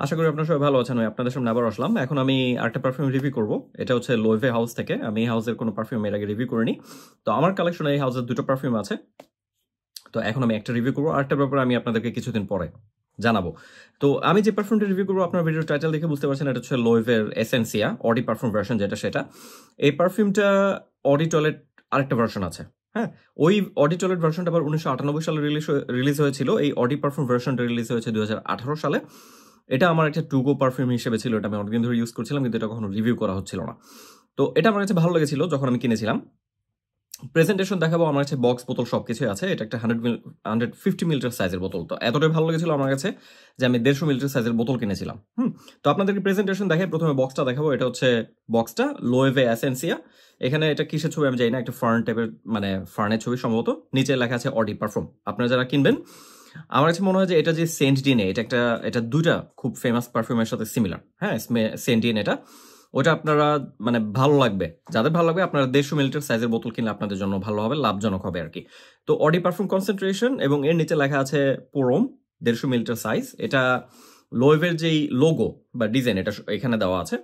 আশা করি আপনারা সবাই ভালো আছেন। আমি আপনাদের সামনে আবার আসলাম। এখন আমি আরেকটা পারফিউম রিভিউ করব। এটা হচ্ছে লোয়েভে হাউস থেকে। আমি এই হাউসের কোনো পারফিউম এর আগে রিভিউ করিনি। তো আমার কালেকশনে এই হাউসের দুটো পারফিউম আছে। তো এখন আমি একটা রিভিউ করব। আরেকটার ব্যাপারে আমি আপনাদেরকে কিছুদিন পরে জানাবো। তো আমি যে পারফিউমটা রিভিউ করবো আপনার ভিডিওর টাইটেল দেখে বুঝতে পারছেন, এটা হচ্ছে লোয়েভের এসেন্সিয়া অডি পারফিউম ভার্সন, যেটা সেটা। এই পারফিউমটা অডি টয়লেট আরেকটা ভার্সন আছে। হ্যাঁ, ওই অডি টয়লেট ভার্সনটা আবার 1998 সালে রিলিজ হয়েছিল। এই অডি পারফিউম ভার্সনটা রিলিজ হয়েছে 2018 সালে। এটা আমার একটা টু গো পারফিউম হিসেবে ছিল। এটা আমি অনেকদিন ধরে ইউজ করছিলাম, কিন্তু এটা কখনো রিভিউ করা হচ্ছিল না। তো এটা আমার কাছে ভালো লেগেছিল যখন আমি কিনেছিলাম। প্রেজেন্টেশন দেখাবো, আমার কাছে বক্স বোতল সবকিছু আছে। এটা একটা 150 মিলিলিটার সাইজের বোতল। তো এতটাই ভালো লেগেছিল আমার কাছে যে আমি 150 মিলিলিটার সাইজের বোতল কিনেছিলাম। তো আপনাদেরকে প্রেজেন্টেশন দেখাই। প্রথমে বক্সটা দেখাবো। এটা হচ্ছে বক্সটা, লোয়েভে এসেন্সিয়া। এখানে এটা কিসের ছবি আমি জানি না, একটা ফার্ন টাইপের, মানে ফার্নের ছবি সম্ভবত। নিচে লেখা আছে অডি পারফিউম। আপনারা যারা কিনবেন, আমার কাছে মনে হয় যে এটা যে সেন্ট ডিনে, এটা দুইটা খুব ফেমাস পারফিউমের সাথে সিমিলার। হ্যাঁ, সেন্ট ডিন এটা, ওটা আপনারা মানে ভালো লাগবে। যাদের ভালো লাগবে আপনারা 150 মিলিলিটার সাইজের বোতল কিনলে আপনাদের জন্য ভালো হবে, লাভজনক হবে আর কি। তো অডি পারফিউম কনসেন্ট্রেশন এবং এর নিচে লেখা আছে পোরম, 150 মিলিলিটার সাইজ। এটা লোয়েভের যেই লোগো বা ডিজাইন, এটা এখানে দেওয়া আছে।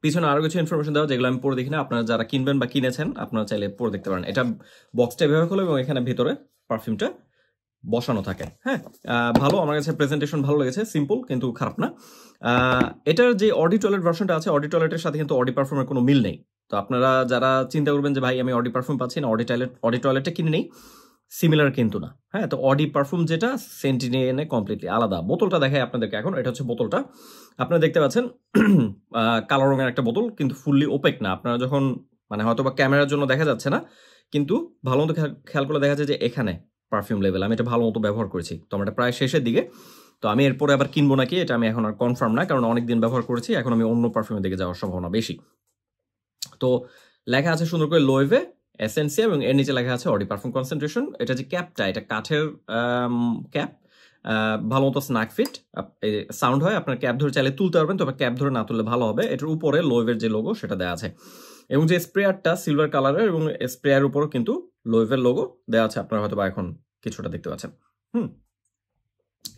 পিছনে আরো কিছু ইনফরমেশন দেওয়া, যেগুলো আমি পড়ে দেখি না। আপনারা যারা কিনবেন বা কিনেছেন আপনারা চাইলে পড়ে দেখতে পারেন। এটা বক্সটা এভাবে খোলে এবং এখানে ভিতরে পারফিউমটা বসানো থাকে। হ্যাঁ, ভালো, আমার কাছে প্রেজেন্টেশন ভালো লেগেছে, সিম্পল কিন্তু খারাপ না। এটার যে অডি টয়লেট ভার্সনটা আছে, অডি টয়লেটের সাথে কিন্তু অডি পারফিউমের কোনো মিল নেই। তো আপনারা যারা চিন্তা করবেন যে ভাই আমি অডি পারফিউম পাচ্ছি না, অডি টয়লেটটা কিনে নেই, সিমিলার কিন্তু না। হ্যাঁ, তো অডি পারফিউম যেটা সেন্টিনিয়ানে কমপ্লিটলি আলাদা। বোতলটা দেখাই আপনাদেরকে এখন। এটা হচ্ছে বোতলটা, আপনারা দেখতে পাচ্ছেন কালো রঙের একটা বোতল, কিন্তু ফুললি ওপেক না। আপনারা যখন মানে হয়তো বা ক্যামেরার জন্য দেখা যাচ্ছে না, কিন্তু ভালো মতো খেয়াল করে দেখা যায় যে এখানে পারফিউম লেভেল। আমি এটা ভালো মতো ব্যবহার করেছি। তো আমার এটা প্রায় শেষের দিকে। তো আমি এরপরে আবার কিনবো নাকি এটা আমি এখন আর কনফার্ম না, কারণ অনেকদিন ব্যবহার করেছি। এখন আমি অন্য পারফিউমের দিকে যাওয়ার সম্ভাবনা বেশি। তো লেখা আছে সুন্দর করে লোয়েভে এসেন্সিয়া এবং এর নিচে লেখা আছে অডি পারফিউম কনসেন্ট্রেশন। এটা যে ক্যাপটা, এটা কাঠের ক্যাপ, ভালো মতো স্ন্যাক ফিট সাউন্ড হয়। আপনার ক্যাপ ধরে চাইলে তুলতে পারবেন, তবে ক্যাপ ধরে না তুললে ভালো হবে। এটার উপরে লোয়েভের যে লোগো সেটা দেওয়া আছে, এবং যে স্প্রেয়ারটা সিলভার কালারের, এবং স্প্রেয়ার উপরও কিন্তু লোয়েভের লোগো দেওয়া আছে। আপনারা হয়তো বা এখন কিছুটা দেখতে পাচ্ছেন।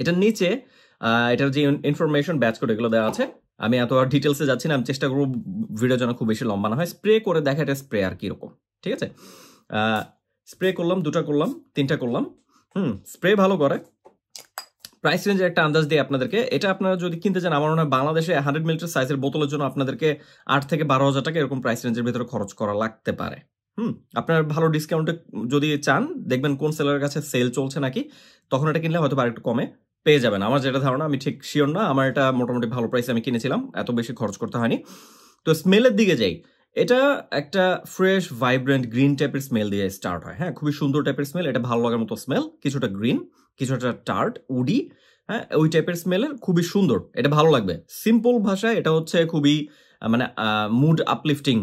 এটার নিচে এটার যে ইনফরমেশন ব্যাচ কোড এগুলো দেওয়া আছে। আমি এত আর ডিটেলসে যাচ্ছি না, আমি চেষ্টা করবো ভিডিও যেন খুব বেশি লম্বা না হয়। স্প্রে করে দেখা এটা স্প্রে আর কিরকম, ঠিক আছে। স্প্রে করলাম, 2টা করলাম, 3টা করলাম। স্প্রে ভালো করে। প্রাইস রেঞ্জের একটা আন্দাজ দিয়ে আপনাদেরকে, এটা আপনারা যদি কিনতে চান, আমার মনে হয় বাংলাদেশে 100 মিলিলিটার সাইজের বোতলের জন্য আপনাদেরকে 8 থেকে 12,000 টাকা এরকম প্রাইস রেঞ্জের ভিতরে খরচ করা লাগতে পারে। আপনার ভালো ডিসকাউন্টে যদি চান, দেখবেন কোন সেলারের কাছে সেল চলছে নাকি, তখন এটা কিনলে হয়তো আরেকটু কমে পেয়ে যাবেন। আমার যেটা ধারণা, আমি ঠিক শিওর না। আমার এটা মোটামুটি ভালো প্রাইসে আমি কিনেছিলাম, এত বেশি খরচ করতে হয়নি। তো স্মেলের দিকে যাই। এটা একটা ফ্রেশ ভাইব্রেন্ট গ্রিন টাইপের স্মেল দিয়ে স্টার্ট হয়। হ্যাঁ, খুবই সুন্দর টাইপের স্মেল। এটা ভালো লাগার মতো স্মেল, কিছুটা গ্রিন, কিছুটা টার্ট, উডি। হ্যাঁ, ওই টাইপের স্মেলের, খুবই সুন্দর। এটা ভালো লাগবে। সিম্পল ভাষায় এটা হচ্ছে খুবই মানে মুড আপলিফটিং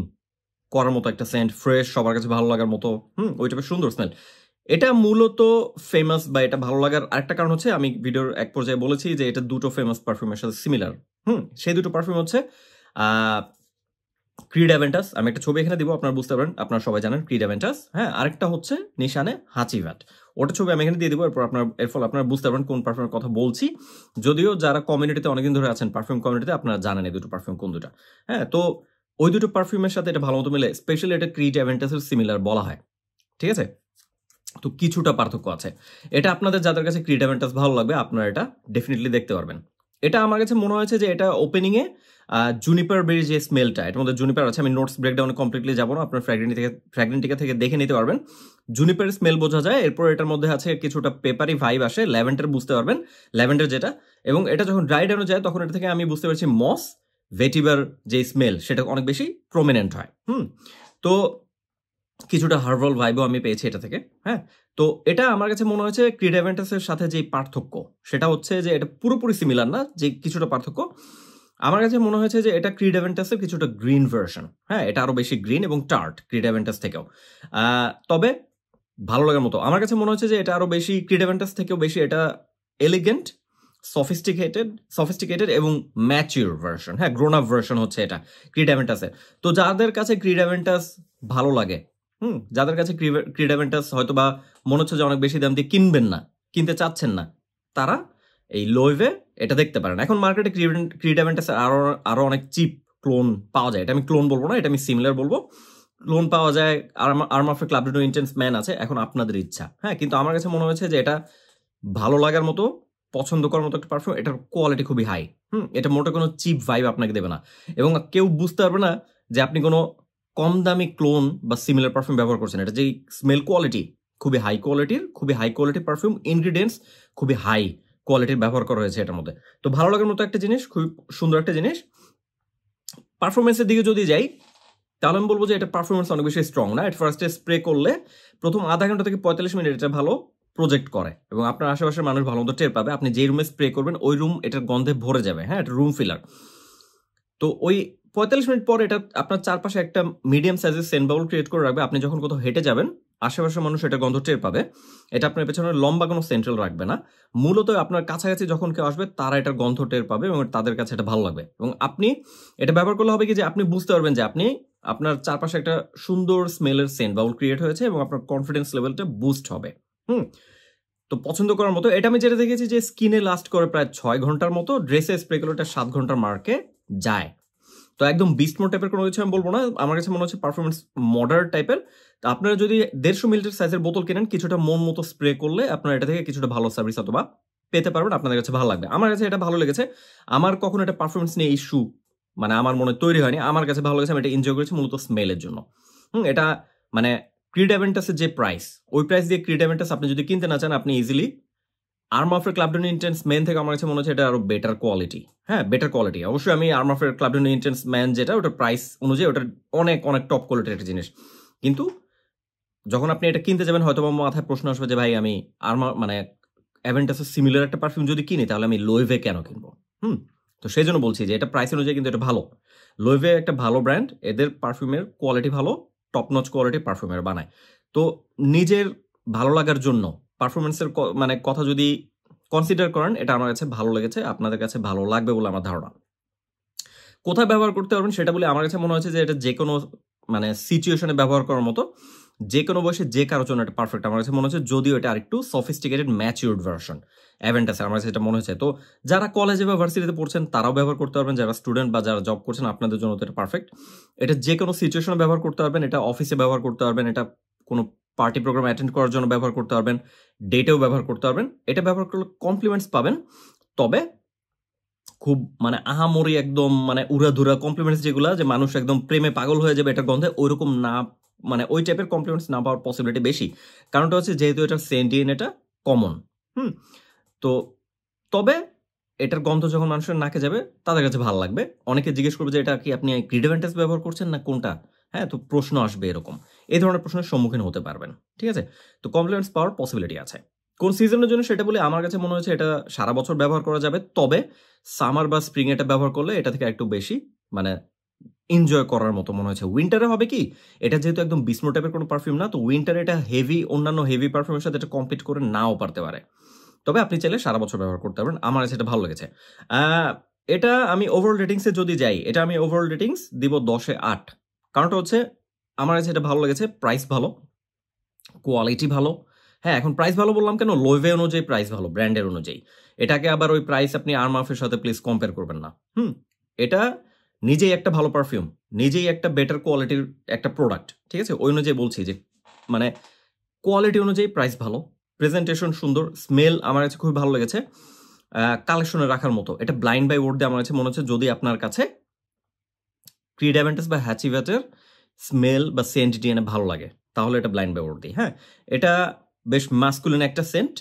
করার মতো একটা সেন্ট, ফ্রেশ, সবার কাছে ভালো লাগার মতো। ওই টাইপের সুন্দর স্মেল। এটা মূলত ফেমাস, বা এটা ভালো লাগার আরেকটা কারণ হচ্ছে, আমি ভিডিওর এক পর্যায়ে বলেছি যে এটা দুটো ফেমাস পারফিউমের সাথে সিমিলার। সেই দুটো পারফিউম হচ্ছে ক্রিড অ্যাভেন্টাস। আমি একটা ছবি এখানে দিব, আপনারা বুঝতে পারেন, আপনারা সবাই জানেন ক্রিড অ্যাভেন্টাস। হ্যাঁ, আরেকটা হচ্ছে নিশানে হাচিভ্যাট। ওটা ছবি আমি এখানে দিয়ে দিব। এর ফলে আপনারা বুঝতে পারবেন কোন পারফিউমের কথা বলছি। যদিও যারা কমিউনিটিতে অনেকদিন ধরে আছেন, পারফিউম কমিউনিটিতে, আপনারা জানেন এই দুটো পারফিউম কোন দুটা। হ্যাঁ, তো ওই দুটো পারফিউমের সাথে এটা ভালো মতো মিলে, স্পেশালি এটা ক্রিড অ্যাভেন্টাসের সিমিলার বলা হয়, ঠিক আছে। তো কিছুটা পার্থক্য আছে। এটা আপনাদের যাদের কাছে ক্রিড অ্যাভেন্টাস ভালো লাগবে, আপনারা এটা ডেফিনেটলি দেখতে পারবেন। এটা আমার কাছে মনে হয়েছে যে এটা ওপেনিং এ জুনিপার বেরি যে স্মেলটা, এটার মধ্যে জুনিপার আছে। আমি নোটস ব্রেকডাউনে কমপ্লিটলি যাবো না, আপনার ফ্র্যাগনেন্টিকা থেকে দেখে নিতে পারবেন। জুনিপার স্মেল বোঝা যায়। এরপর এটার মধ্যে আছে কিছুটা পেপারি ভাইব আসে, ল্যাভেন্ডার বুঝতে পারবেন, ল্যাভেন্ডার যেটা। এবং এটা যখন ড্রাই ডাউনে যায়, তখন এটা থেকে আমি বুঝতে পারছি মস, ভেটিভার যে স্মেল, সেটা অনেক বেশি প্রমিনেন্ট হয়। তো কিছুটা হার্বাল ভাইবও আমি পেয়েছি এটা থেকে। হ্যাঁ, তো এটা আমার কাছে মনে হয়েছে ক্রিড অ্যাভেন্টাসের সাথে যে পার্থক্য, সেটা হচ্ছে যে এটা পুরোপুরি সিমিলার না, যে কিছুটা পার্থক্য। আমার কাছে মনে হয়েছে যে এটা ক্রিড অ্যাভেন্টাসের কিছুটা গ্রিন ভার্সন। হ্যাঁ, এটা আরো বেশি গ্রিন এবং টার্ট ক্রিড অ্যাভেন্টাস থেকেও। তবে ভালো লাগার মতো আমার কাছে মনে হচ্ছে যে এটা আরো বেশি, ক্রিড অ্যাভেন্টাস থেকেও বেশি এটা এলিগেন্ট, সফিস্টিকেটেড এবং ম্যাচিউর ভার্সন। হ্যাঁ, গ্রোন আপ ভার্সন হচ্ছে এটা ক্রিড অ্যাভেন্টাসের। তো যাদের কাছে ক্রিড অ্যাভেন্টাস ভালো লাগে, যাদের কাছে ক্রিড অ্যাভেন্টাস হয়তো বা মনে হচ্ছে যে অনেক বেশি দাম দিয়ে কিনবেন না, কিনতে চাচ্ছেন না, তারা এই লোয়েভে এটা দেখতে পারেন। এখন মার্কেটে ক্রিড অ্যাভেন্টাসের আরো অনেক চিপ ক্লোন পাওয়া যায়। এটা আমি ক্লোন বলবো না, এটা আমি সিমিলার বলবো। ক্লোন পাওয়া যায়, arm of club do intense man আছে, এখন আপনাদের ইচ্ছা। হ্যাঁ, কিন্তু আমার কাছে মনে হয়েছে যে এটা ভালো লাগার মতো, পছন্দ করার মতো একটা পারফিউম। এটার কোয়ালিটি খুবই হাই। এটা মোটে কোনো চিপ ভাইব আপনাকে দেবে না, এবং কেউ বুঝতে পারবে না যে আপনি কোনো কম দামি ক্লোন বা সিমিলার পারফিউম ব্যবহার করছেন। এটা যেই স্মেল কোয়ালিটি খুবই হাই কোয়ালিটির পারফিউম, ইনগ্রিডিয়েন্টস খুবই হাই কোয়ালিটির ব্যবহার করা হয়েছে এটার মধ্যে। তো ভালো লাগার মতো একটা জিনিস, খুবই সুন্দর একটা জিনিস। পারফরমেন্সের দিকে যদি যাই, তাহলে আমি বলবো যে এটা পারফরমেন্স অনেক বেশি স্ট্রং না। এটা ফার্স্টে স্প্রে করলে প্রথম আধা ঘন্টা থেকে 45 মিনিট এটা ভালো প্রজেক্ট করে, এবং আপনার আশেপাশের মানুষ ভালো মতো টের পাবে। আপনি যে রুমে স্প্রে করবেন ওই রুম এটার গন্ধে ভরে যাবে। হ্যাঁ, এটা রুম ফিলার। তো ওই 45 মিনিট পর এটা আপনার চারপাশে একটা মিডিয়াম সাইজের সেন্ট বাউল ক্রিয়েট করে রাখবে। আপনি যখন কোথাও হেঁটে যাবেন, আশেপাশের মানুষ এটা গন্ধ টের পাবে। এটা আপনার পেছনে লম্বা কোনো সেন্ট্রাল রাখবে না, মূলত আপনার কাছাকাছি যখন কেউ আসবে তারা এটার গন্ধ টের পাবে এবং তাদের কাছে এটা ভালো লাগবে। এবং আপনি এটা ব্যবহার করলে হবে কি যে আপনি বুঝতে পারবেন যে আপনি আপনার চারপাশে একটা সুন্দর স্মেলের সেন্ট বাউল ক্রিয়েট হয়েছে, এবং আপনার কনফিডেন্স লেভেলটা বুস্ট হবে। তো পছন্দ করার মতো। এটা আমি যেটা দেখেছি যে স্কিনে লাস্ট করে প্রায় 6 ঘন্টার মতো, ড্রেসে স্প্রে করলে এটা 7 ঘন্টার মার্কে যায়। তো একদম বিস্ট মোড টাইপের কোনো কিছু আমি বলবো না, আমার কাছে মনে হচ্ছে পারফরমেন্স মডার্ন টাইপের। তো আপনারা যদি 150 মিলিলিটার সাইজের বোতল কেনেন, কিছুটা মন মতো স্প্রে করলে আপনারা এটা থেকে কিছুটা ভালো সার্ভিস অথবা পেতে পারবেন, আপনাদের কাছে ভালো লাগবে। আমার কাছে এটা ভালো লেগেছে। আমার কখনো এটা পারফরমেন্স নিয়ে ইস্যু মানে আমার মনে তৈরি হয়নি। আমার কাছে ভালো লেগেছে, আমি এটা এনজয় করেছি মূলত স্মেলের জন্য। এটা মানে ক্রিড অ্যাভেন্টাসের যে প্রাইস, ওই প্রাইস দিয়ে ক্রিড অ্যাভেন্টাস আপনি যদি কিনতে না চান, আপনি ইজিলি আর্ম অফের ক্লাব ডু ইন্টেন্স ম্যান থেকে আমার কাছে মনে হচ্ছে এটা আরো বেটার কোয়ালিটি। হ্যাঁ, বেটার কোয়ালিটি। অবশ্যই আমি আর্ম অফের ক্লাব ডু ইন্টেন্স ম্যান যেটা, ওটার প্রাইস অনুযায়ী ওটার অনেক অনেক টপ কোয়ালিটির একটা জিনিস। কিন্তু যখন আপনি এটা কিনতে যাবেন, হয়তো আমার মাথায় প্রশ্ন আসবে যে ভাই আমি মানে অ্যাভেন্টাসের সিমিলার একটা পারফিউম যদি কিনি, তাহলে আমি লোয়েভে কেন কিনবো? তো সেই জন্য বলছি যে এটা প্রাইস অনুযায়ী কিন্তু এটা ভালো। লোয়েভে একটা ভালো ব্র্যান্ড, এদের পারফিউমের কোয়ালিটি ভালো, টপ নচ কোয়ালিটির পারফিউমের বানায়। তো নিজের ভালো লাগার জন্য পারফরমেন্সের মানে কথা যদি কনসিডার করেন, এটা আমার কাছে ভালো লেগেছে, আপনাদের কাছে ভালো লাগবে বলে আমার ধারণা। কোথায় ব্যবহার করতে পারবেন সেটা বলে, আমার কাছে মনে হচ্ছে যে এটা যে কোনো মানে সিচুয়েশনে ব্যবহার করার মতো, যে কোনো বয়সে যে কারোর জন্য এটা পারফেক্ট আমার কাছে মনে হচ্ছে। যদিও এটা আরেকটু সফিস্টিকেটেড ম্যাচিউরড ভার্সন অ্যাভেন্টাসের, আমার কাছে এটা মনে হচ্ছে। তো যারা কলেজে বা ভার্সিটিতে পড়ছেন তারাও ব্যবহার করতে পারবেন, যারা স্টুডেন্ট বা যারা জব করছেন আপনাদের জন্য তো এটা পারফেক্ট। এটা যে কোনো সিচুয়েশনে ব্যবহার করতে পারবেন, এটা অফিসে ব্যবহার করতে পারবেন, এটা কোনো পার্টি প্রোগ্রাম অ্যাটেন্ড করার জন্য ব্যবহার করতে পারবেন, ডেটেও ব্যবহার করতে পারবেন। এটা ব্যবহার করলে কমপ্লিমেন্টস পাবেন, তবে খুব মানে আহামরি একদম মানে উড়াধুরা কমপ্লিমেন্টস যেগুলা যে মানুষ একদম প্রেমে পাগল হয়ে যাবে এটার গন্ধে, ওইরকম না, মানে ওই টাইপের কমপ্লিমেন্টস না পাওয়ার পসিবিলিটি বেশি। কারণটা হচ্ছে যেহেতু এটা সেন্টিন, এটা কমন। তো তবে এটার গন্ধ যখন মানুষের নাকে যাবে তাদের কাছে ভালো লাগবে। অনেকে জিজ্ঞেস করবে যে এটা কি আপনি ক্রিড অ্যাভেন্টাস ব্যবহার করছেন না কোনটা। হ্যাঁ, তো প্রশ্ন আসবে এরকম, এই ধরনের প্রশ্নের সম্মুখীন হতে পারবেন। ঠিক আছে, তো কমপ্লিমেন্টস পাওয়ার পসিবিলিটি আছে। কোন সিজনের জন্য সেটা বলে, আমার কাছে মনে হচ্ছে এটা সারা বছর ব্যবহার করা যাবে, তবে সামার বা স্প্রিং এটা ব্যবহার করলে এটা থেকে একটু বেশি মানে এনজয় করার মতো মনে হচ্ছে। উইন্টারে হবে কি, এটা যেহেতু একদম বিস্মো টাইপের কোনো পারফিউম না, তো উইন্টারে এটা অন্যান্য হেভি পারফিউমের সাথে এটা কম্পিট করে নাও পারতে পারে, তবে আপনি চাইলে সারা বছর ব্যবহার করতে পারবেন। আমার কাছে এটা ভালো লেগেছে। এটা আমি ওভারঅল রেটিংসে যদি যাই, এটা আমি ওভারঅল রেটিংস দিব 10-এ 8। কারণটা হচ্ছে আমার কাছে এটা ভালো লেগেছে, প্রাইস ভালো, কোয়ালিটি ভালো। হ্যাঁ, এখন প্রাইস ভালো বললাম কেন, লোয়েভে অনুযায়ী প্রাইস ভালো, ব্র্যান্ডের অনুযায়ী। এটাকে আবার ওই প্রাইস আপনি আর্মাফের সাথে প্লিজ কম্পেয়ার করবেন না। এটা নিজেই একটা ভালো পারফিউম, নিজেই একটা বেটার কোয়ালিটির একটা প্রোডাক্ট। ঠিক আছে, ওই অনুযায়ী বলছি যে মানে কোয়ালিটি অনুযায়ী প্রাইস ভালো, প্রেজেন্টেশন সুন্দর, স্মেল আমার কাছে খুবই ভালো লেগেছে, কালেকশনে রাখার মতো। এটা ব্লাইন্ড বাই ওয়ার্ড দিয়ে আমার কাছে মনে হচ্ছে যদি আপনার কাছে ক্রিড অ্যাভেন্টাস বা হ্যাচিভেটের স্মেল বা সেন্ট ডিএনএ ভালো লাগে, তাহলে এটা ব্লাইন্ড বাই ওয়ার্ড দিই। হ্যাঁ, এটা বেশ মাস্কুলিন একটা সেন্ট,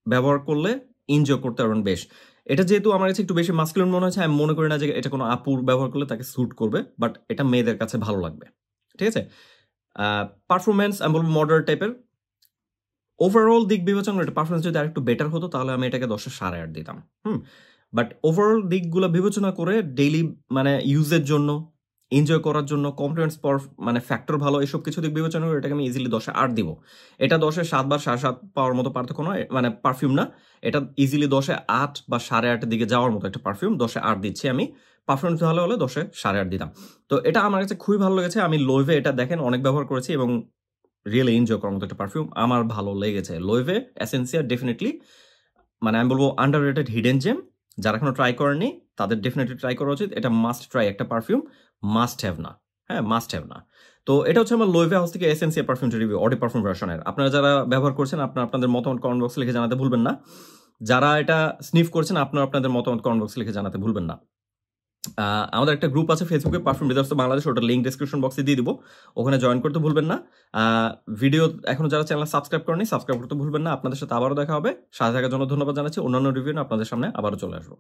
ব্যবহার করলে এনজয় করতে পারবেন বেশ। এটা যেহেতু আমার কাছে একটু বেশি মাস্কুলিন মনে হচ্ছে, আমি মনে করি না যে এটা কোনো আপুর ব্যবহার করলে তাকে স্যুট করবে, বাট এটা মেয়েদের কাছে ভালো লাগবে। ঠিক আছে, পারফরমেন্স আমি বলবো মডারেট টাইপের। ওভারঅল দিক বিবেচনা করে পারফরমেন্স যদি আরেকটু বেটার হতো তাহলে আমি এটাকে 10-এ 8.5 দিতাম। বাট ওভারঅল দিকগুলো বিবেচনা করে ডেইলি মানে ইউজের জন্য, এনজয় করার জন্য, কমপ্লিমেন্টস মানে ফ্যাক্টর ভালো, এসব কিছু দিক বিবেচনা করে এটাকে আমি ইজিলি 10-এ 8 দিব। এটা 10-এ 7 বা 7.5 পাওয়ার মতো পার্থক্য নয়, মানে পারফিউম না, এটা ইজিলি 10-এ 8 বা 8.5 দিকে যাওয়ার মতো একটা পারফিউম। 10-এ 8 দিচ্ছি আমি, পারফরমেন্স ভালো হলে 10-এ 8.5 দিতাম। তো এটা আমার কাছে খুবই ভালো লেগেছে। আমি লোয়েভে এটা দেখেন অনেক ব্যবহার করেছি এবং রিয়েলি এনজয় করার মতো একটা পারফিউম আমার ভালো লেগেছে। লোয়েভে এসেন্সিয়া ডেফিনেটলি মানে আমি বলবো আন্ডাররেটেড হিডেন জেম, যারা এখনো ট্রাই করেননি তাদের ডেফিনেটলি ট্রাই করা উচিত। এটা মাস্ট ট্রাই একটা পারফিউম, মাস্ট হ্যাভ না। হ্যাঁ, মাস্ট হ্যাভ না। তো এটা হচ্ছে আমার লোয়েভে হাউস থেকে এসেন্সিয়া পারফিউমটা রিভিউ, অডি পারফিউম ভার্সনের। আপনারা যারা ব্যবহার করছেন আপনাদের মতামত কমেন্ট বক্সে লিখে জানাতে ভুলবেন না। যারা এটা স্নিফ করছেন আপনাদের মতামত কমেন্ট বক্সে লিখে জানাতে ভুলবেন না। আমাদের একটা গ্রুপ আছে ফেসবুকে, পারফিউম রিজার্ভস বাংলাদেশ, ওটা লিঙ্ক ডিসক্রিপশন বক্সে দিয়ে দিব, ওখানে জয়েন করতে ভুলবেন না। ভিডিও এখনো যারা চ্যানেল সাবস্ক্রাইব করেনি সাবস্ক্রাইব করতে ভুলবেন না। আপনাদের সাথে আবারও দেখা হবে। সাথে থাকার জন্য ধন্যবাদ জানাচ্ছি। অন্যান্য রিভিউ আপনাদের সামনে আবারও চলে আসবো।